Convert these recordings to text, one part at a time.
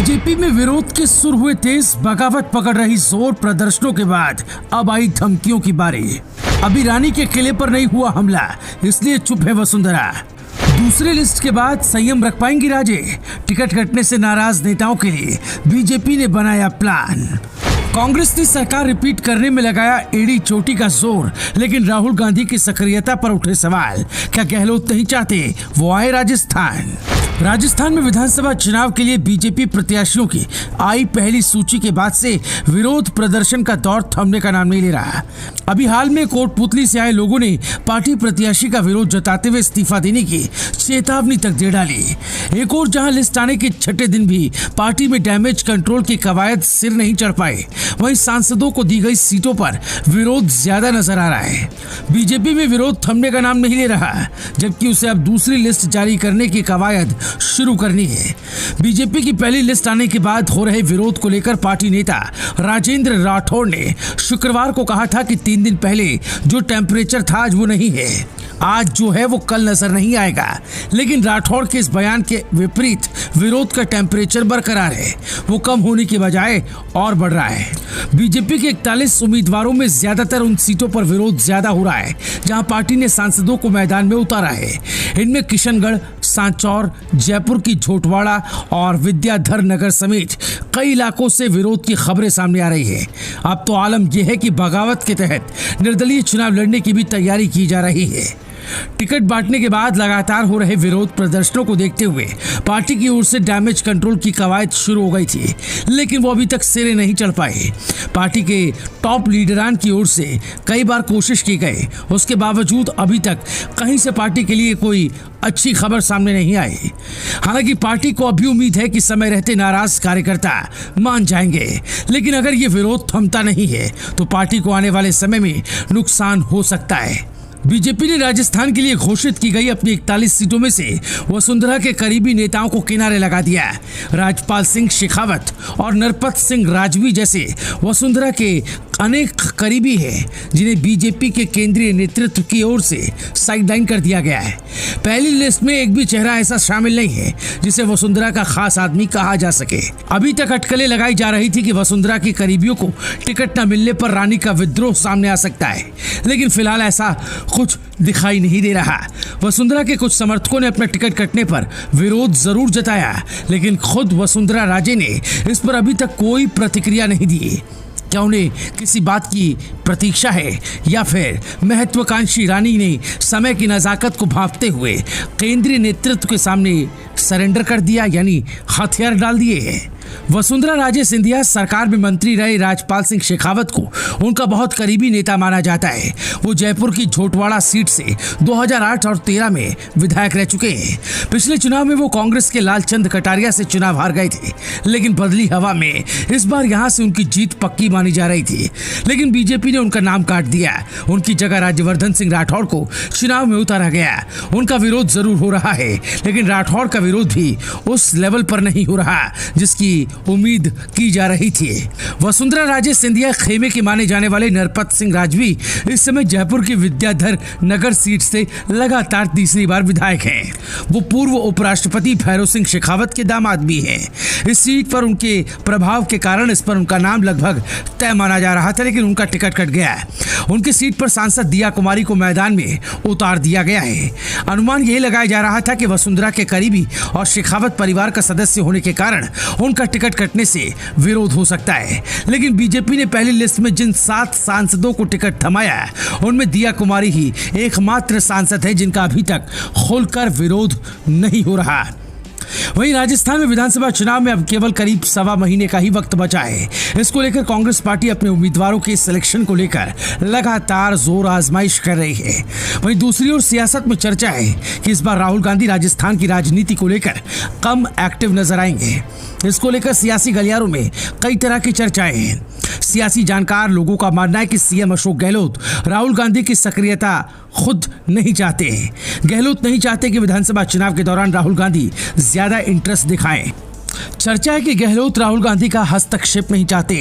BJP में विरोध के सुर हुए तेज, बगावत पकड़ रही जोर। प्रदर्शनों के बाद अब आई धमकियों की बारी। अभी रानी के किले पर नहीं हुआ हमला, इसलिए चुप है वसुंधरा। दूसरी लिस्ट के बाद संयम रख पाएंगी राजे। टिकट कटने से नाराज नेताओं के लिए बीजेपी ने बनाया प्लान। कांग्रेस ने सरकार रिपीट करने में लगाया एड़ी चोटी का जोर, लेकिन राहुल गांधी की सक्रियता पर उठे सवाल। क्या गहलोत नहीं चाहते वो आए राजस्थान में विधानसभा चुनाव के लिए बीजेपी प्रत्याशियों की आई पहली सूची के बाद से विरोध प्रदर्शन का दौर थमने का नाम नहीं ले रहा। अभी हाल में कोटपुतली से आए लोगों ने पार्टी प्रत्याशी का विरोध जताते हुए इस्तीफा देने की चेतावनी तक दे डाली। एक और जहां लिस्ट आने के छठे दिन भी पार्टी में डैमेज कंट्रोल की कवायद सिर नहीं चढ़ पाए, वहीं सांसदों को दी गई सीटों पर विरोध ज्यादा नजर आ रहा है। बीजेपी में विरोध थमने का नाम नहीं ले रहा, जबकि उसे अब दूसरी लिस्ट जारी करने की कवायद शुरू करनी है। बीजेपी की पहली लिस्ट आने के बाद हो रहे विरोध को लेकर पार्टी नेता राजेंद्र राठौड़ ने शुक्रवार को कहा था कि 3 दिन पहले जो टेम्परेचर था आज वो नहीं है, आज जो है वो कल नजर नहीं आएगा। लेकिन राठौड़ के इस बयान के विपरीत विरोध का टेम्परेचर बरकरार है, वो कम होने की बजाय और बढ़ रहा है। बीजेपी के 41 उम्मीदवारों में ज्यादातर उन सीटों पर विरोध ज्यादा हो रहा है जहां पार्टी ने सांसदों को मैदान में उतारा है। इनमें किशनगढ़, सांचौर, जयपुर की झोटवाड़ा और विद्याधर नगर समेत कई इलाकों से विरोध की खबरें सामने आ रही है। अब तो आलम यह है कि बगावत के तहत निर्दलीय चुनाव लड़ने की भी तैयारी की जा रही है। टिकट बांटने के बाद लगातार हो रहे विरोध प्रदर्शनों को देखते हुए पार्टी की ओर से डैमेज कंट्रोल की कवायद शुरू हो गई थी, लेकिन वो अभी तक सिरे नहीं चढ़ पाए। पार्टी के टॉप लीडरान की ओर से कई बार कोशिश की गई, उसके बावजूद अभी तक कहीं से पार्टी के लिए कोई अच्छी खबर सामने नहीं आई। हालांकि पार्टी को अभी उम्मीद है कि समय रहते नाराज कार्यकर्ता मान जाएंगे, लेकिन अगर ये विरोध थमता नहीं है तो पार्टी को आने वाले समय में नुकसान हो सकता है। बीजेपी ने राजस्थान के लिए घोषित की गई अपनी 41 सीटों में से वसुंधरा के करीबी नेताओं को किनारे लगा दिया। राजपाल सिंह शेखावत और नरपत सिंह राजवी जैसे वसुंधरा के अनेक करीबी हैं, जिन्हें बीजेपी के केंद्रीय नेतृत्व की ओर से साइडलाइन कर दिया गया है। पहली लिस्ट में एक भी चेहरा ऐसा शामिल नहीं है जिसे वसुंधरा का खास आदमी कहा जा सके। अभी तक अटकलें लगाई जा रही थी कि वसुंधरा के करीबियों को टिकट न मिलने पर रानी का विद्रोह सामने आ सकता है, लेकिन फिलहाल ऐसा कुछ दिखाई नहीं दे रहा। वसुंधरा के कुछ समर्थकों ने अपना टिकट कटने पर विरोध जरूर जताया, लेकिन खुद वसुंधरा राजे ने इस पर अभी तक कोई प्रतिक्रिया नहीं दी। क्या उन्हें किसी बात की प्रतीक्षा है या फिर महत्वाकांक्षी रानी ने समय की नजाकत को भांपते हुए केंद्रीय नेतृत्व के सामने सरेंडर कर दिया, यानी हथियार डाल दिए हैं। वसुंधरा राजे सिंधिया सरकार में मंत्री रहे राजपाल सिंह शेखावत को उनका बहुत करीबी नेता माना जाता है। वो जयपुर की झोटवाड़ा सीट से 2008 और 13 में विधायक रह चुके हैं। पिछले चुनाव में वो कांग्रेस के लालचंद कटारिया से चुनाव हार गए थे, लेकिन बदली हवा में इस बार यहाँ से उनकी जीत पक्की मानी जा रही थी, लेकिन बीजेपी ने उनका नाम काट दिया। उनकी जगह राज्यवर्धन सिंह राठौड़ को चुनाव में उतारा गया। उनका विरोध जरूर हो रहा है, लेकिन राठौड़ का विरोध भी उस लेवल पर नहीं हो रहा जिसकी उम्मीद की जा रही थी। वसुंधरा राजे सिंधिया खेमे के माने जाने वाले नरपत सिंह राजवी इस समय जयपुर की विद्याधर नगर सीट से लगातार तीसरी बार विधायक हैं। वो पूर्व उपराष्ट्रपति भैरव सिंह शेखावत के दामाद भी हैं। इस सीट पर उनके प्रभाव के कारण इस पर उनका नाम लगभग तय माना जा रहा था, लेकिन उनका टिकट कट गया है। उनकी सीट पर सांसद दिया कुमारी को मैदान में उतार दिया गया है। अनुमान यही लगाया जा रहा था कि वसुंधरा के करीबी और शेखावत परिवार का सदस्य होने के कारण उनका टिकट कटने से विरोध हो सकता है, लेकिन बीजेपी ने पहली लिस्ट में जिन 7 सांसदों को टिकट थमाया उनमें दिया कुमारी ही एकमात्र सांसद है जिनका अभी तक खुलकर विरोध नहीं हो रहा। वहीं राजस्थान में विधानसभा चुनाव में अब केवल करीब 1.25 महीने का ही वक्त बचा है। इसको लेकर कांग्रेस पार्टी अपने उम्मीदवारों के सिलेक्शन को लेकर लगातार जोर आजमाइश कर रही है। वहीं दूसरी ओर सियासत में चर्चा है कि इस बार राहुल गांधी राजस्थान की राजनीति को लेकर कम एक्टिव नजर आएंगे। इसको लेकर सियासी गलियारों में कई तरह की चर्चाएं हैं। सियासी जानकार लोगों का मानना है कि सीएम अशोक गहलोत राहुल गांधी की सक्रियता खुद नहीं चाहते हैं। गहलोत नहीं चाहते कि विधानसभा चुनाव के दौरान राहुल गांधी ज्यादा इंटरेस्ट दिखाएं। चर्चा है कि गहलोत राहुल गांधी का हस्तक्षेप नहीं चाहते।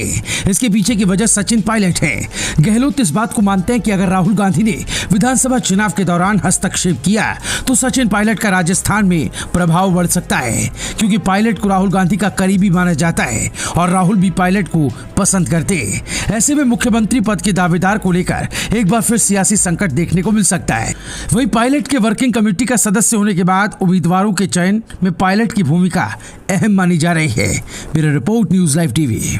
इसके पीछे की वजह सचिन पायलट है। गहलोत इस बात को मानते हैं कि अगर राहुल गांधी ने विधानसभा चुनाव के दौरान हस्तक्षेप किया तो सचिन पायलट का राजस्थान में प्रभाव बढ़ सकता है, क्योंकि पायलट को राहुल गांधी का करीबी माना जाता है और राहुल भी पायलट को पसंद करते। ऐसे में मुख्यमंत्री पद के दावेदार को लेकर एक बार फिर सियासी संकट देखने को मिल सकता है। वहीं पायलट के वर्किंग कमेटी का सदस्य होने के बाद उम्मीदवारों के चयन में पायलट की भूमिका अहम मानी जा रही है। Bureau report, news live TV.